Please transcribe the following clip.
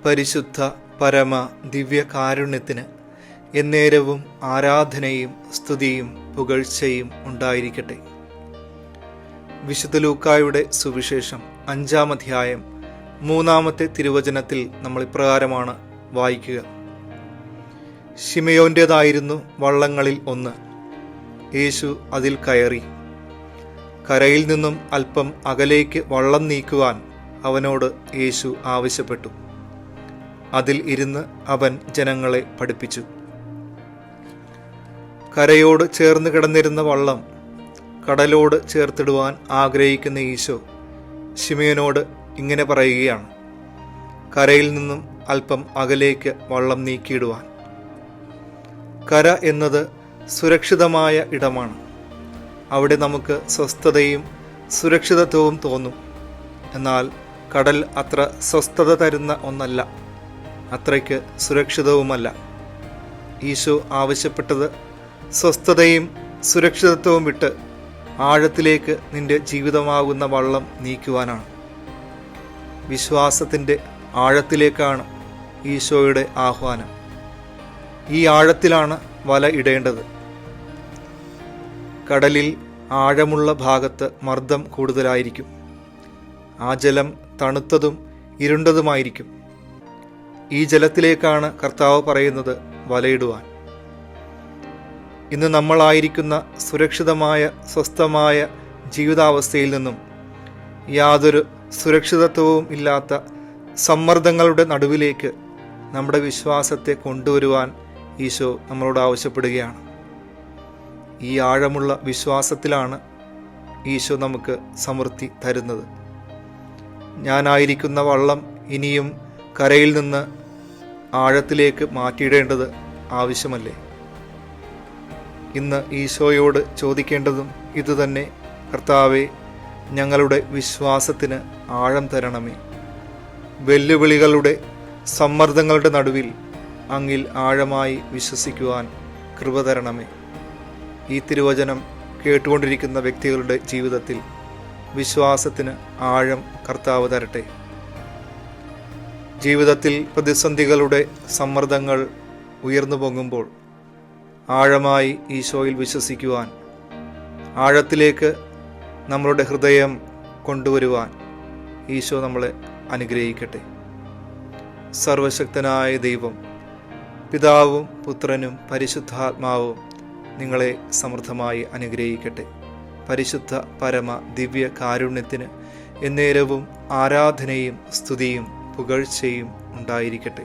പരിശുദ്ധ പരമ ദിവ്യകാരുണ്യത്തിന് എന്നേരവും ആരാധനയും സ്തുതിയും പുകഴ്ചയും ഉണ്ടായിരിക്കട്ടെ. വിശുദ്ധ ലൂക്കായുടെ സുവിശേഷം 5-ാം അധ്യായം 3-ാമത്തെ തിരുവചനത്തിൽ നമ്മൾ ഇപ്രകാരമാണ് വായിക്കുക. ശിമയോന്റേതായിരുന്നു വള്ളങ്ങളിൽ ഒന്ന്. യേശു അതിൽ കയറി. കരയിൽ നിന്നും അല്പം അകലേക്ക് വള്ളം നീക്കുവാൻ അവനോട് യേശു ആവശ്യപ്പെട്ടു. അതിൽ ഇരുന്ന് അവൻ ജനങ്ങളെ പഠിപ്പിച്ചു. കരയോട് ചേർന്ന് കിടന്നിരുന്ന വള്ളം കടലോട് ചേർത്തിടുവാൻ ആഗ്രഹിക്കുന്ന ഈശോ ശിമയോനോട് ഇങ്ങനെ പറയുകയാണ്: കരയിൽ നിന്നും അല്പം അകലേക്ക് വള്ളം നീക്കിയിടുവാൻ. കര എന്നത് സുരക്ഷിതമായ ഇടമാണ്. അവിടെ നമുക്ക് സ്വസ്ഥതയും സുരക്ഷിതത്വവും തോന്നും. എന്നാൽ കടൽ അത്ര സ്വസ്ഥത തരുന്ന ഒന്നല്ല, അത്രയ്ക്ക് സുരക്ഷിതവുമല്ല. ഈശോ ആവശ്യപ്പെട്ടത് സ്വസ്ഥതയും സുരക്ഷിതത്വവും വിട്ട് ആഴത്തിലേക്ക് നിന്റെ ജീവിതമാകുന്ന വള്ളം നീക്കുവാനാണ്. വിശ്വാസത്തിൻ്റെ ആഴത്തിലേക്കാണ് ഈശോയുടെ ആഹ്വാനം. ഈ ആഴത്തിലാണ് വല ഇടേണ്ടത്. കടലിൽ ആഴമുള്ള ഭാഗത്ത് മർദ്ദം കൂടുതലായിരിക്കും. ആ ജലം തണുത്തതും ഇരുണ്ടതുമായിരിക്കും. ഈ ജലത്തിലേക്കാണ് കർത്താവ് പറയുന്നത് വലയിടുവാൻ. ഇന്ന് നമ്മളായിരിക്കുന്ന സുരക്ഷിതമായ സ്വസ്ഥമായ ജീവിതാവസ്ഥയിൽ നിന്നും യാതൊരു സുരക്ഷിതത്വവും ഇല്ലാത്ത സമ്മർദ്ദങ്ങളുടെ നടുവിലേക്ക് നമ്മുടെ വിശ്വാസത്തെ കൊണ്ടുവരുവാൻ ഈശോ നമ്മളോട് ആവശ്യപ്പെടുകയാണ്. ഈ ആഴമുള്ള വിശ്വാസത്തിലാണ് ഈശോ നമുക്ക് സമൃദ്ധി തരുന്നത്. ഞാനായിരിക്കുന്ന വള്ളം ഇനിയും കരയിൽ നിന്ന് ആഴത്തിലേക്ക് മാറ്റിയിടേണ്ടത് ആവശ്യമല്ലേ? ഇന്ന് ഈശോയോട് ചോദിക്കേണ്ടതും ഇതുതന്നെ: കർത്താവേ, ഞങ്ങളുടെ വിശ്വാസത്തിന് ആഴം തരണമേ. വെല്ലുവിളികളുടെ സമ്മർദ്ദങ്ങളുടെ നടുവിൽ അങ്ങിൽ ആഴമായി വിശ്വസിക്കുവാൻ കൃപ തരണമേ. ഈ തിരുവചനം കേട്ടുകൊണ്ടിരിക്കുന്ന വ്യക്തികളുടെ ജീവിതത്തിൽ വിശ്വാസത്തിന് ആഴം കർത്താവ് തരട്ടെ. ജീവിതത്തിൽ പ്രതിസന്ധികളുടെ സമ്മർദ്ദങ്ങൾ ഉയർന്നു പൊങ്ങുമ്പോൾ ആഴമായി ഈശോയിൽ വിശ്വസിക്കുവാൻ, ആഴത്തിലേക്ക് നമ്മളുടെ ഹൃദയം കൊണ്ടുവരുവാൻ ഈശോ നമ്മളെ അനുഗ്രഹിക്കട്ടെ. സർവശക്തനായ ദൈവം, പിതാവും പുത്രനും പരിശുദ്ധാത്മാവും നിങ്ങളെ സമൃദ്ധമായി അനുഗ്രഹിക്കട്ടെ. പരിശുദ്ധ പരമ ദിവ്യ കാരുണ്യത്തിന് എന്നേരവും ആരാധനയും സ്തുതിയും പുകഴ്ചയും ഉണ്ടായിരിക്കട്ടെ.